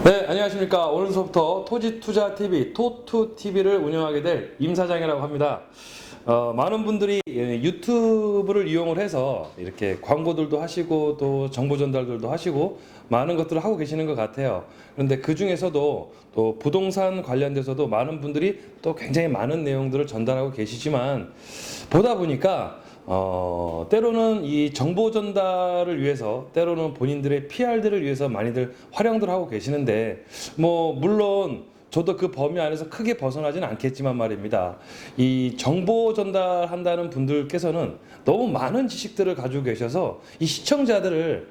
네, 안녕하십니까. 오늘부터 토지투자TV, 토투TV를 운영하게 될 임사장이라고 합니다. 많은 분들이 유튜브를 이용을 해서 이렇게 광고들도 하시고 또 정보 전달들도 하시고 많은 것들을 하고 계시는 것 같아요. 그런데 그 중에서도 또 부동산 관련돼서도 많은 분들이 또 굉장히 많은 내용들을 전달하고 계시지만 보다 보니까 때로는 이 정보 전달을 위해서, 때로는 본인들의 PR들을 위해서 많이들 활용들 하고 계시는데, 물론 저도 그 범위 안에서 크게 벗어나지는 않겠지만 말입니다. 이 정보 전달한다는 분들께서는 너무 많은 지식들을 가지고 계셔서 이 시청자들을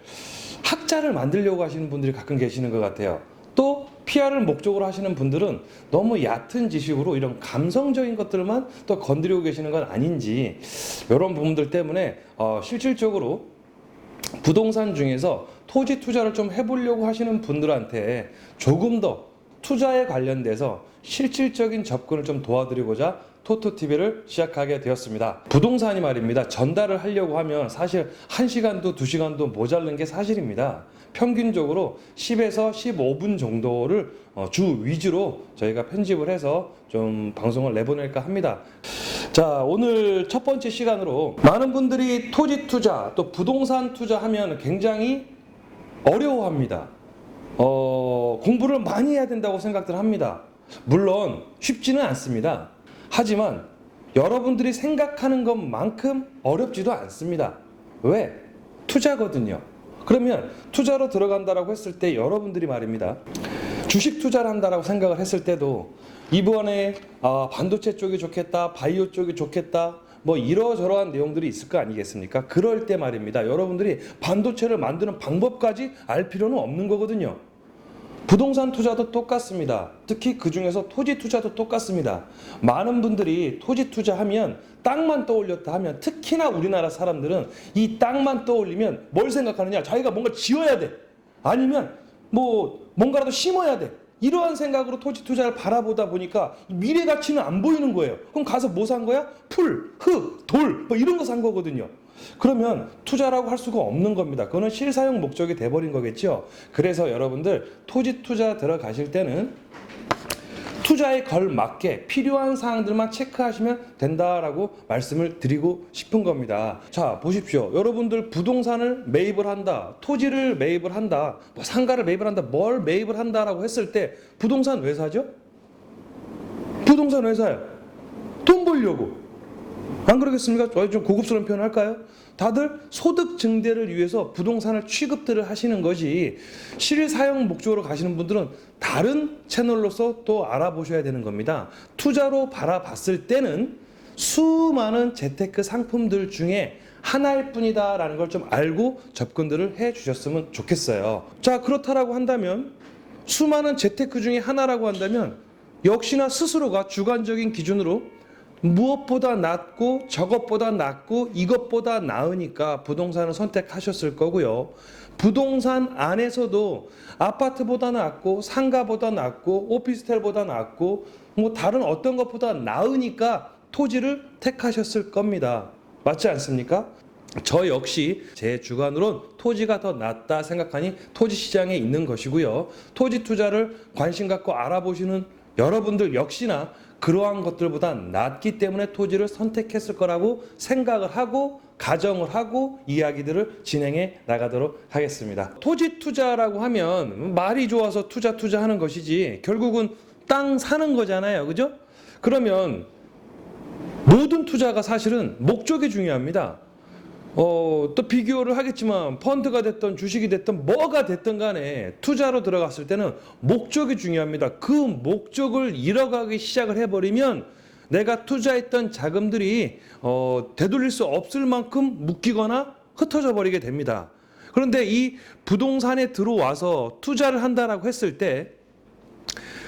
학자를 만들려고 하시는 분들이 가끔 계시는 것 같아요. 또 PR을 목적으로 하시는 분들은 너무 얕은 지식으로 이런 감성적인 것들만 또 건드리고 계시는 건 아닌지, 이런 부분들 때문에 실질적으로 부동산 중에서 토지 투자를 좀 해보려고 하시는 분들한테 조금 더 투자에 관련돼서 실질적인 접근을 좀 도와드리고자 토토TV를 시작하게 되었습니다. 부동산이 말입니다. 전달을 하려고 하면 사실 1시간도 2시간도 모자른 게 사실입니다. 평균적으로 10에서 15분 정도를 주 위주로 저희가 편집을 해서 좀 방송을 내보낼까 합니다. 자, 오늘 첫 번째 시간으로 많은 분들이 토지 투자 또 부동산 투자하면 굉장히 어려워합니다. 공부를 많이 해야 된다고 생각들 합니다. 물론 쉽지는 않습니다. 하지만 여러분들이 생각하는 것만큼 어렵지도 않습니다. 왜? 투자거든요. 그러면 투자로 들어간다라고 했을 때 여러분들이 말입니다. 주식 투자를 한다라고 생각을 했을 때도 이번에 반도체 쪽이 좋겠다, 바이오 쪽이 좋겠다, 이러저러한 내용들이 있을 거 아니겠습니까? 그럴 때 말입니다. 여러분들이 반도체를 만드는 방법까지 알 필요는 없는 거거든요. 부동산 투자도 똑같습니다. 특히 그 중에서 토지 투자도 똑같습니다. 많은 분들이 토지 투자하면 땅만 떠올렸다 하면, 특히나 우리나라 사람들은 이 땅만 떠올리면 뭘 생각하느냐? 자기가 뭔가 지어야 돼. 아니면 뭔가라도 심어야 돼. 이러한 생각으로 토지 투자를 바라보다 보니까 미래 가치는 안 보이는 거예요. 그럼 가서 뭐 산 거야? 풀, 흙, 돌, 이런 거 산 거거든요. 그러면 투자라고 할 수가 없는 겁니다. 그거는 실사용 목적이 돼버린 거겠죠. 그래서 여러분들 토지 투자 들어가실 때는 투자에 걸맞게 필요한 사항들만 체크하시면 된다라고 말씀을 드리고 싶은 겁니다. 자, 보십시오. 여러분들 부동산을 매입을 한다, 토지를 매입을 한다, 상가를 매입을 한다, 뭘 매입을 한다라고 했을 때 부동산 왜 사죠? 부동산 왜 사요? 돈 벌려고. 안 그러겠습니까? 좀 고급스러운 표현 할까요? 다들 소득 증대를 위해서 부동산을 취급들을 하시는 것이, 실사용 목적으로 가시는 분들은 다른 채널로서 또 알아보셔야 되는 겁니다. 투자로 바라봤을 때는 수많은 재테크 상품들 중에 하나일 뿐이다라는 걸 좀 알고 접근들을 해 주셨으면 좋겠어요. 자, 그렇다라고 한다면, 수많은 재테크 중에 하나라고 한다면 역시나 스스로가 주관적인 기준으로 무엇보다 낫고 저것보다 낫고 이것보다 나으니까 부동산을 선택하셨을 거고요. 부동산 안에서도 아파트보다 낫고 상가보다 낫고 오피스텔보다 낫고 다른 어떤 것보다 나으니까 토지를 택하셨을 겁니다. 맞지 않습니까? 저 역시 제 주관으론 토지가 더 낫다 생각하니 토지 시장에 있는 것이고요. 토지 투자를 관심 갖고 알아보시는 여러분들 역시나 그러한 것들보다 낫기 때문에 토지를 선택했을 거라고 생각을 하고 가정을 하고 이야기들을 진행해 나가도록 하겠습니다. 토지 투자라고 하면 말이 좋아서 투자하는 것이지 결국은 땅 사는 거잖아요. 그죠? 그러면 모든 투자가 사실은 목적이 중요합니다. 또 비교를 하겠지만 펀드가 됐든 주식이 됐든 뭐가 됐든 간에 투자로 들어갔을 때는 목적이 중요합니다. 그 목적을 잃어가기 시작을 해버리면 내가 투자했던 자금들이 되돌릴 수 없을 만큼 묶이거나 흩어져 버리게 됩니다. 그런데 이 부동산에 들어와서 투자를 한다라고 했을 때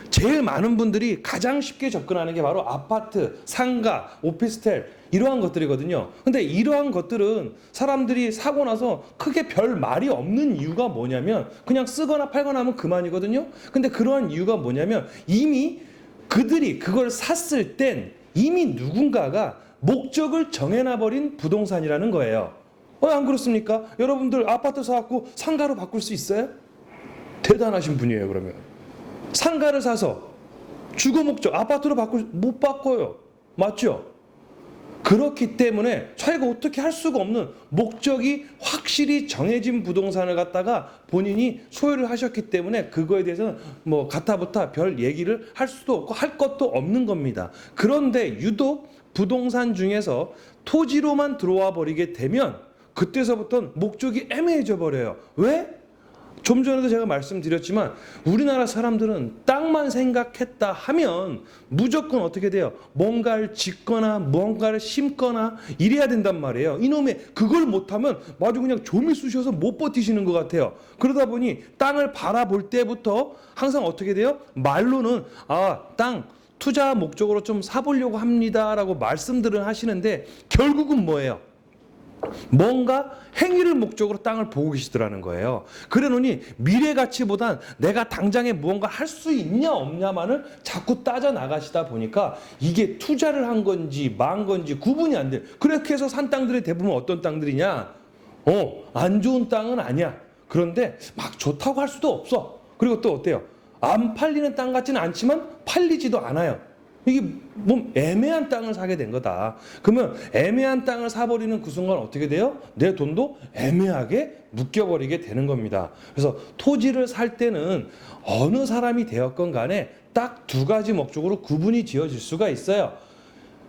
제일 많은 분들이 가장 쉽게 접근하는 게 바로 아파트, 상가, 오피스텔 이러한 것들이거든요. 근데 이러한 것들은 사람들이 사고 나서 크게 별 말이 없는 이유가 뭐냐면 그냥 쓰거나 팔거나 하면 그만이거든요. 근데 그러한 이유가 뭐냐면 이미 그들이 그걸 샀을 땐 이미 누군가가 목적을 정해놔버린 부동산이라는 거예요. 안 그렇습니까? 여러분들 아파트 사갖고 상가로 바꿀 수 있어요? 대단하신 분이에요, 그러면. 상가를 사서 주거 목적 아파트로 못 바꿔요. 맞죠? 그렇기 때문에 자기가 어떻게 할 수가 없는 목적이 확실히 정해진 부동산을 갖다가 본인이 소유를 하셨기 때문에 그거에 대해서는 뭐 가타부타 별 얘기를 할 수도 없고 할 것도 없는 겁니다. 그런데 유독 부동산 중에서 토지로만 들어와 버리게 되면 그때서부터는 목적이 애매해져 버려요. 왜? 좀 전에도 제가 말씀드렸지만 우리나라 사람들은 땅만 생각했다 하면 무조건 어떻게 돼요? 뭔가를 짓거나 뭔가를 심거나 이래야 된단 말이에요. 이놈의 그걸 못하면 마주 그냥 조미 쑤셔서 못 버티시는 것 같아요. 그러다 보니 땅을 바라볼 때부터 항상 어떻게 돼요? 말로는 땅 투자 목적으로 좀 사보려고 합니다라고 말씀들을 하시는데 결국은 뭐예요? 뭔가 행위를 목적으로 땅을 보고 계시더라는 거예요. 그래 놓니 미래 가치보단 내가 당장에 무언가 할 수 있냐 없냐만을 자꾸 따져 나가시다 보니까 이게 투자를 한 건지 만 건지 구분이 안 돼. 그렇게 해서 산 땅들이 대부분 어떤 땅들이냐? 안 좋은 땅은 아니야. 그런데 막 좋다고 할 수도 없어. 그리고 또 어때요? 안 팔리는 땅 같지는 않지만 팔리지도 않아요. 이게 뭐 애매한 땅을 사게 된 거다. 그러면 애매한 땅을 사버리는 그 순간 어떻게 돼요? 내 돈도 애매하게 묶여버리게 되는 겁니다. 그래서 토지를 살 때는 어느 사람이 되었건 간에 딱 두 가지 목적으로 구분이 지어질 수가 있어요.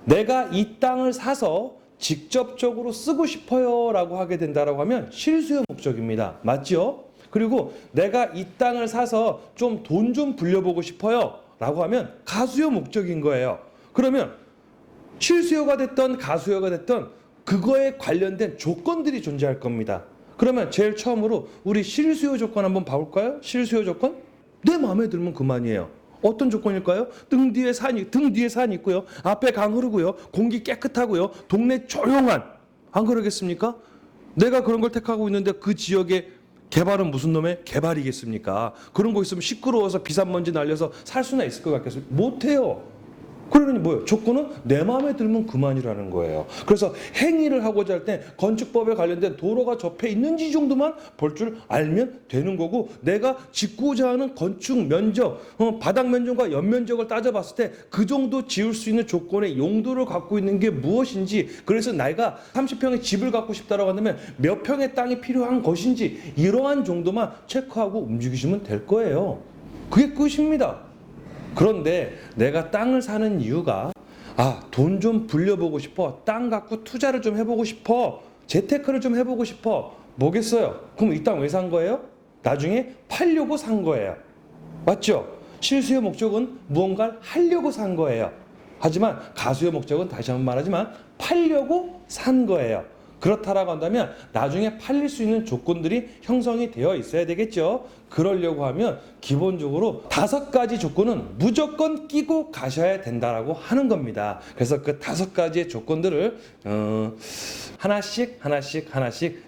내가 이 땅을 사서 직접적으로 쓰고 싶어요 라고 하게 된다라고 하면 실수요 목적입니다. 맞죠? 그리고 내가 이 땅을 사서 좀 돈 좀 불려보고 싶어요 라고 하면 가수요 목적인 거예요. 그러면 실수요가 됐던 가수요가 됐던 그거에 관련된 조건들이 존재할 겁니다. 그러면 제일 처음으로 우리 실수요 조건 한번 봐볼까요? 실수요 조건? 내 마음에 들면 그만이에요. 어떤 조건일까요? 등 뒤에 산이 있고요. 앞에 강 흐르고요. 공기 깨끗하고요. 동네 조용한. 안 그러겠습니까? 내가 그런 걸 택하고 있는데 그 지역에 개발은 무슨 놈의 개발이겠습니까? 그런 거 있으면 시끄러워서 비산먼지 날려서 살 수나 있을 것 같겠어요? 못해요. 그러니 뭐예요? 조건은 내 마음에 들면 그만이라는 거예요. 그래서 행위를 하고자 할 때 건축법에 관련된 도로가 접해 있는지 정도만 볼 줄 알면 되는 거고 내가 짓고자 하는 건축 면적, 바닥 면적과 연면적을 따져봤을 때 그 정도 지을 수 있는 조건의 용도를 갖고 있는 게 무엇인지 그래서 내가 30평의 집을 갖고 싶다라고 한다면 몇 평의 땅이 필요한 것인지 이러한 정도만 체크하고 움직이시면 될 거예요. 그게 끝입니다. 그런데 내가 땅을 사는 이유가 돈 좀 불려보고 싶어. 땅 갖고 투자를 좀 해보고 싶어. 재테크를 좀 해보고 싶어. 뭐겠어요? 그럼 이 땅 왜 산 거예요? 나중에 팔려고 산 거예요. 맞죠? 실수요 목적은 무언가를 하려고 산 거예요. 하지만 가수요 목적은 다시 한번 말하지만 팔려고 산 거예요. 그렇다라고 한다면 나중에 팔릴 수 있는 조건들이 형성이 되어 있어야 되겠죠. 그러려고 하면 기본적으로 5가지 조건은 무조건 끼고 가셔야 된다라고 하는 겁니다. 그래서 그 5가지의 조건들을 하나씩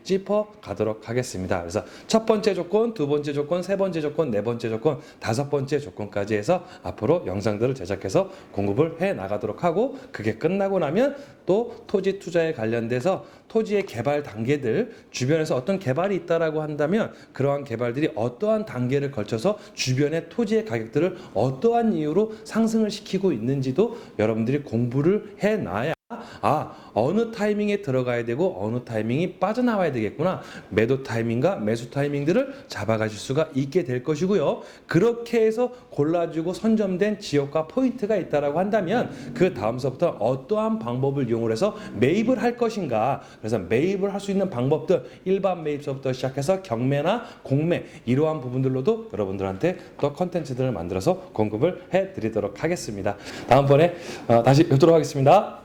짚어 가도록 하겠습니다. 그래서 첫 번째 조건, 두 번째 조건, 세 번째 조건, 네 번째 조건, 5번째 조건까지 해서 앞으로 영상들을 제작해서 공급을 해 나가도록 하고 그게 끝나고 나면 또 토지 투자에 관련돼서 토지의 개발 단계들 주변에서 어떤 개발이 있다라고 한다면 그러한 개발들이 어떠한 단계를 걸쳐서 주변의 토지의 가격들을 어떠한 이유로 상승을 시키고 있는지도 여러분들이 공부를 해놔야 어느 타이밍에 들어가야 되고 어느 타이밍이 빠져나와야 되겠구나. 매도 타이밍과 매수 타이밍들을 잡아가실 수가 있게 될 것이고요. 그렇게 해서 골라주고 선점된 지역과 포인트가 있다라고 한다면 그 다음서부터 어떠한 방법을 이용을 해서 매입을 할 것인가. 그래서 매입을 할 수 있는 방법들 일반 매입서부터 시작해서 경매나 공매 이러한 부분들로도 여러분들한테 또 컨텐츠들을 만들어서 공급을 해드리도록 하겠습니다. 다음번에 다시 뵙도록 하겠습니다.